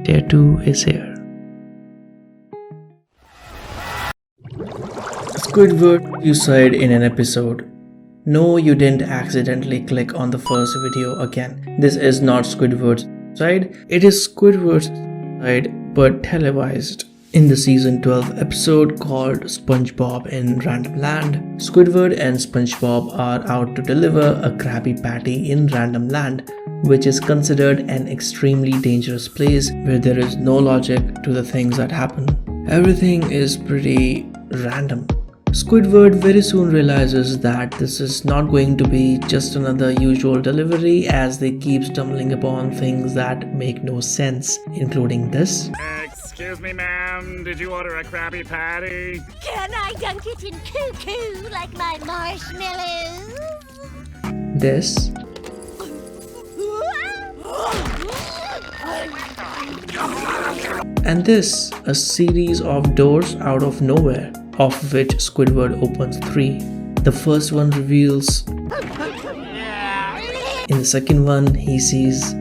Tier 2 is here. Squidward suicide in an episode. No, you didn't accidentally click on the first video again. This is not Squidward's side. It is Squidward's side, but televised. In the season 12 episode called SpongeBob in Random Land, Squidward and SpongeBob are out to deliver a Krabby Patty in Random Land, which is considered an extremely dangerous place where there is no logic to the things that happen. Everything is pretty random. Squidward very soon realizes that this is not going to be just another usual delivery, as they keep stumbling upon things that make no sense, including this. Excuse me, ma'am, did you order a Krabby Patty? Can I dunk it in cuckoo like my marshmallows? This. And this, a series of doors out of nowhere, of which Squidward opens 3. The first one reveals. In the second one, he sees.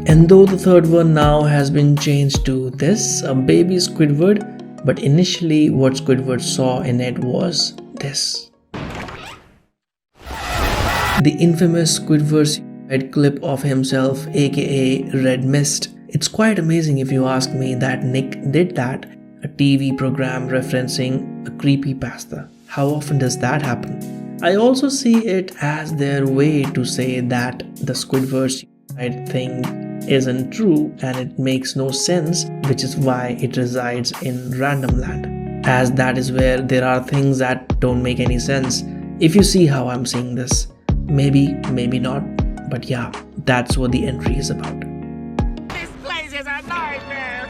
And though the third one now has been changed to this, a baby Squidward, but initially what Squidward saw in it was this. The infamous Squidward's red clip of himself, aka Red Mist. It's quite amazing if you ask me that Nick did that. A TV program referencing a creepypasta. How often does that happen? I also see it as their way to say that the Squidward's thing isn't true and it makes no sense, which is why it resides in Random Land, as that is where there are things that don't make any sense. If you see how I'm saying this, maybe not, but yeah, that's what the entry is about. This place is a nightmare!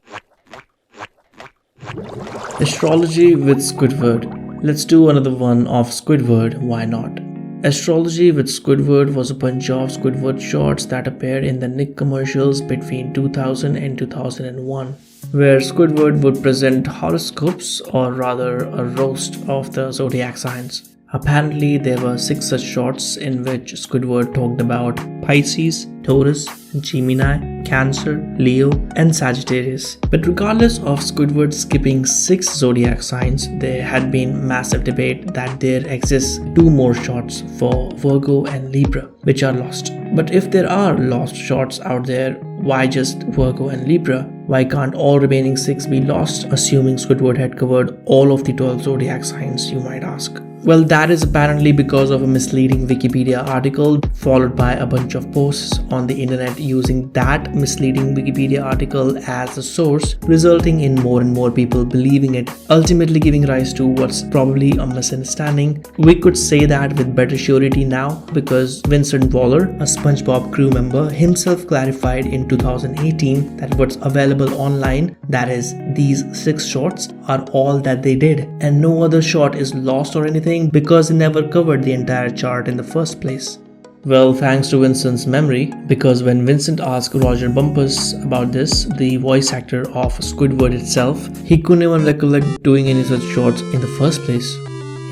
Astrology with Squidward. Let's do another one of Squidward, why not? Astrology with Squidward was a bunch of Squidward shorts that appeared in the Nick commercials between 2000 and 2001, where Squidward would present horoscopes, or rather a roast of the zodiac signs. Apparently, there were 6 such shorts in which Squidward talked about Pisces, Taurus, Gemini, Cancer, Leo, and Sagittarius. But regardless of Squidward skipping 6 zodiac signs, there had been massive debate that there exists 2 more shorts for Virgo and Libra, which are lost. But if there are lost shorts out there, why just Virgo and Libra? Why can't all remaining 6 be lost, assuming Squidward had covered all of the 12 zodiac signs, you might ask? Well, that is apparently because of a misleading Wikipedia article followed by a bunch of posts on the internet using that misleading Wikipedia article as a source, resulting in more and more people believing it, ultimately giving rise to what's probably a misunderstanding. We could say that with better surety now, because Vincent Waller, a SpongeBob crew member, himself clarified in 2018 that what's available online, that is these 6 shorts, are all that they did, and no other short is lost or anything, because he never covered the entire chart in the first place. Well, thanks to Vincent's memory, because when Vincent asked Roger Bumpus about this, the voice actor of Squidward itself, he couldn't even recollect doing any such shorts in the first place.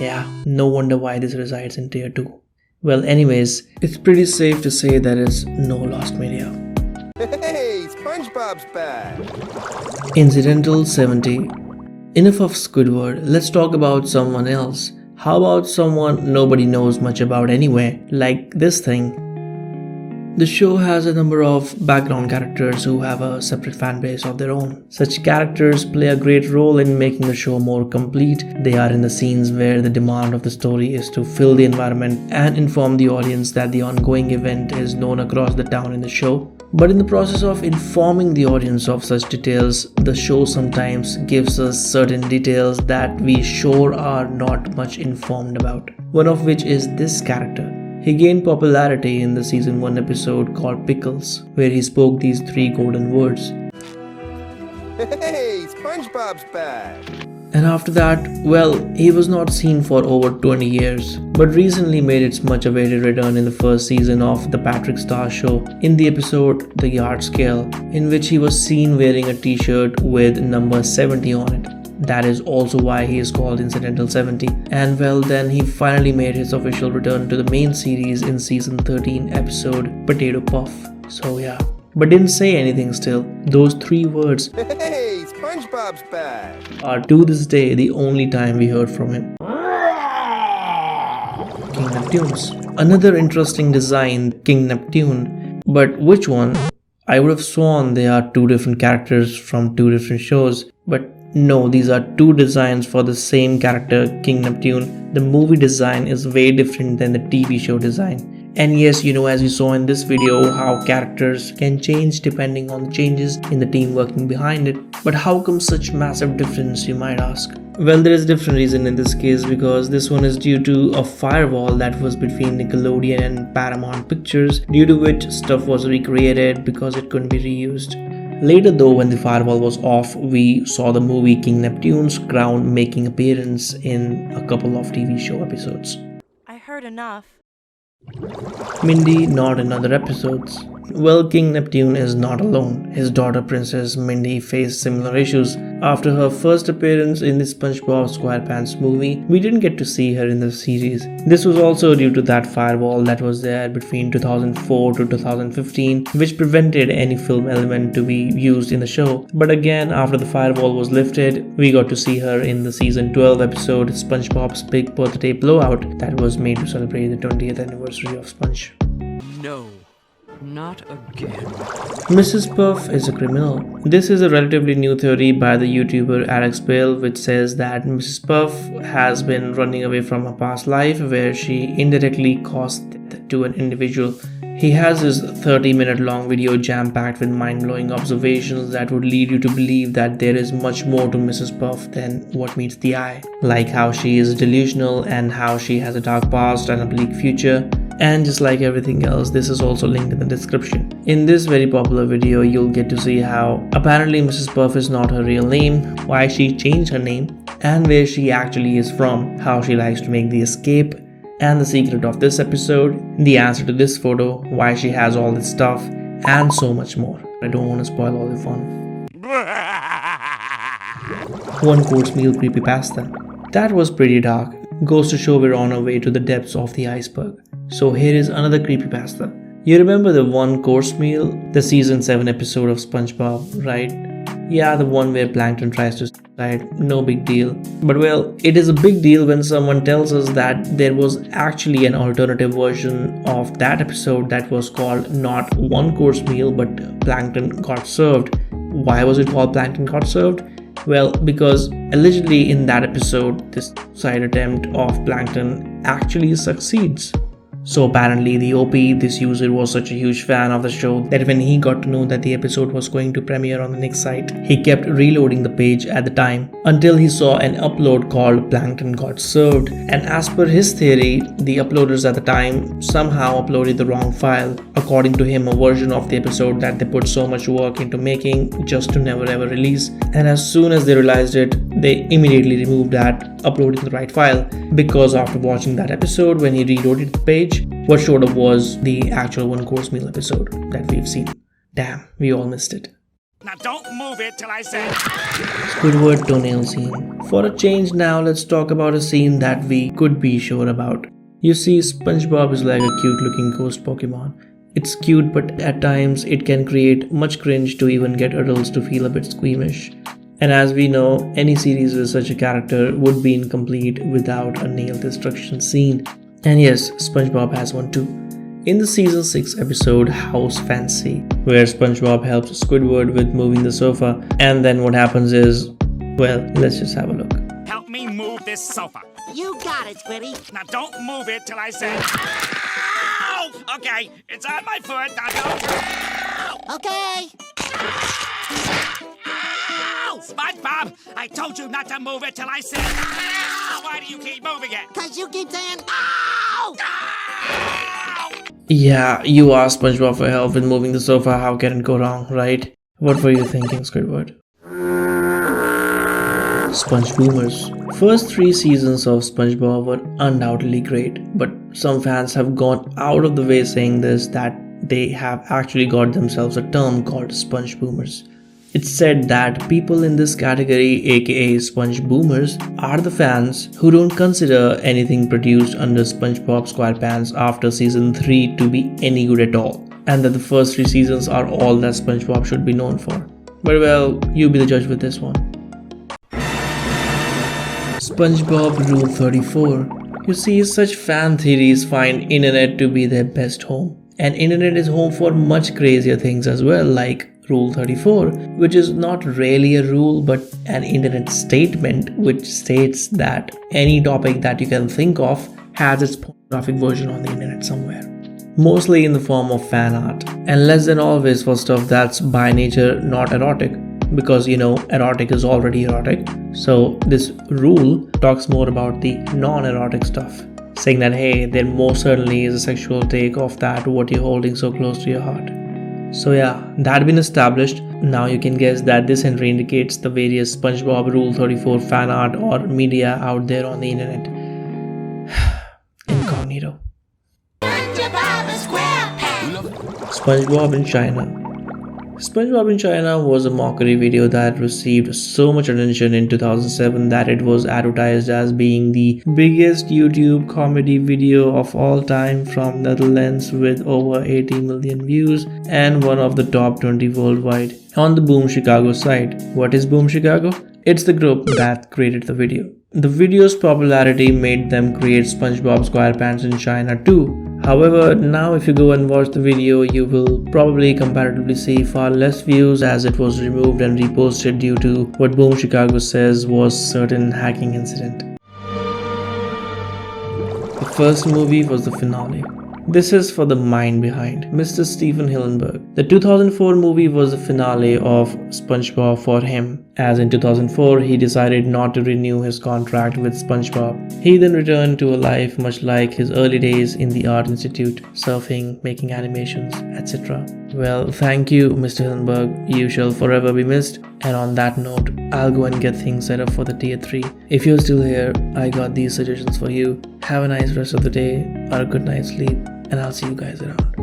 Yeah, no wonder why this resides in Tier 2. Well, anyways, it's pretty safe to say there is no lost media. Hey, SpongeBob's back! Incidental 70. Enough of Squidward, let's talk about someone else. How about someone nobody knows much about anyway, like this thing? The show has a number of background characters who have a separate fan base of their own. Such characters play a great role in making the show more complete. They are in the scenes where the demand of the story is to fill the environment and inform the audience that the ongoing event is known across the town in the show. But in the process of informing the audience of such details, the show sometimes gives us certain details that we sure are not much informed about. One of which is this character. He gained popularity in the season 1 episode called Pickles, where he spoke these 3 golden words. Hey, SpongeBob's back! And after that, well, he was not seen for over 20 years, but recently made its much awaited return in the first season of The Patrick Star Show in the episode The Yard Scale, in which he was seen wearing a t-shirt with number 70 on it. That is also why he is called Incidental 70. And well, then he finally made his official return to the main series in season 13 episode Potato Puff. So yeah, but didn't say anything still. Those 3 words Hey, SpongeBob's back. are to this day the only time we heard from him. King Neptunes. Another interesting design, King Neptune. But which one? I would have sworn they are 2 different characters from 2 different shows. But no, these are 2 designs for the same character, King Neptune. The movie design is way different than the TV show design. And yes, as you saw in this video, how characters can change depending on the changes in the team working behind it. But how come such massive difference, you might ask? Well, there is a different reason in this case, because this one is due to a firewall that was between Nickelodeon and Paramount Pictures, due to which stuff was recreated because it couldn't be reused. Later though, when the firewall was off, we saw the movie King Neptune's crown making appearance in a couple of TV show episodes. I heard enough. Mindy not in other episodes. Well, King Neptune is not alone. His daughter Princess Mindy faced similar issues. After her first appearance in the SpongeBob SquarePants movie, we didn't get to see her in the series. This was also due to that firewall that was there between 2004 to 2015, which prevented any film element to be used in the show. But again, after the firewall was lifted, we got to see her in the season 12 episode SpongeBob's Big Birthday Blowout that was made to celebrate the 20th anniversary of Sponge. No. Not again. Mrs. Puff is a criminal. This is a relatively new theory by the YouTuber Alex Bale, which says that Mrs. Puff has been running away from her past life where she indirectly caused death to an individual. He has his 30-minute long video jam-packed with mind-blowing observations that would lead you to believe that there is much more to Mrs. Puff than what meets the eye. Like how she is delusional and how she has a dark past and a bleak future. And just like everything else, this is also linked in the description. In this very popular video, you'll get to see how apparently Mrs. Puff is not her real name, why she changed her name, and where she actually is from, how she likes to make the escape, and the secret of this episode, the answer to this photo, why she has all this stuff, and so much more. I don't want to spoil all the fun. One course meal creepypasta. That was pretty dark. Goes to show we're on our way to the depths of the iceberg. So here is another creepypasta. You remember the one course meal, the season 7 episode of SpongeBob, right? Yeah, the one where Plankton tries to suicide, no big deal. But well, it is a big deal when someone tells us that there was actually an alternative version of that episode that was called not one course meal but Plankton got served. Why was it called Plankton got served? Well, because allegedly in that episode, this suicide attempt of Plankton actually succeeds. So apparently the OP, this user, was such a huge fan of the show that when he got to know that the episode was going to premiere on the next site, he kept reloading the page at the time until he saw an upload called Plankton Got Served. And as per his theory, the uploaders at the time somehow uploaded the wrong file. According to him, a version of the episode that they put so much work into making just to never ever release. And as soon as they realized it, they immediately removed that, uploading the right file. Because after watching that episode, when he reloaded the page, what showed up was the actual one course meal episode that we've seen. Damn, we all missed it. Now don't move it till I say. Squidward Toenail Scene. For a change now, let's talk about a scene that we could be sure about. You see, SpongeBob is like a cute looking ghost Pokemon. It's cute, but at times it can create much cringe to even get adults to feel a bit squeamish. And as we know, any series with such a character would be incomplete without a nail destruction scene. And yes, SpongeBob has one too. In the season 6 episode House Fancy, where SpongeBob helps Squidward with moving the sofa, and then what happens is, well, let's just have a look. Help me move this sofa. You got it, Squiddy. Now don't move it till I say. Ow! Okay, it's on my foot. Now don't. Okay. Ow! SpongeBob, I told you not to move it till I said. Ow! Why do you keep moving it? 'Cause you keep saying, ow! Ow! Yeah, you asked SpongeBob for help with moving the sofa, how can it go wrong, right? What were you thinking, Squidward? Spongeboomers. First 3 seasons of SpongeBob were undoubtedly great, but some fans have gone out of the way saying this, that they have actually got themselves a term called Spongeboomers. It's said that people in this category, aka Spongeboomers, are the fans who don't consider anything produced under SpongeBob SquarePants after season 3 to be any good at all. and that the first 3 seasons are all that SpongeBob should be known for. But well, you be the judge with this one. SpongeBob Rule 34. You see, such fan theories find internet to be their best home. And internet is home for much crazier things as well, like Rule 34, which is not really a rule but an internet statement which states that any topic that you can think of has its pornographic version on the internet somewhere. Mostly in the form of fan art, and less than always for stuff that's by nature not erotic, because erotic is already erotic. So this rule talks more about the non-erotic stuff, saying that hey, there most certainly is a sexual take of that what you're holding so close to your heart. So yeah, that been established, now you can guess that this entry indicates the various SpongeBob Rule 34 fan art or media out there on the internet. Incognito. SpongeBob in China. SpongeBob in China was a mockery video that received so much attention in 2007 that it was advertised as being the biggest YouTube comedy video of all time from Netherlands with over 80 million views and one of the top 20 worldwide on the Boom Chicago site. What is Boom Chicago? It's the group that created the video. The video's popularity made them create SpongeBob SquarePants in China too. However, now if you go and watch the video, you will probably comparatively see far less views as it was removed and reposted due to what Boom Chicago says was certain hacking incident. The first movie was the finale. This is for the mind behind Mr. Steven Hillenburg. The 2004 movie was the finale of SpongeBob for him, as in 2004 he decided not to renew his contract with SpongeBob. He then returned to a life much like his early days in the Art Institute, surfing, making animations, etc. Well, thank you, Mr. Hillenburg. You shall forever be missed. And on that note, I'll go and get things set up for the tier 3. If you're still here, I got these suggestions for you. Have a nice rest of the day or a good night's sleep, and I'll see you guys around.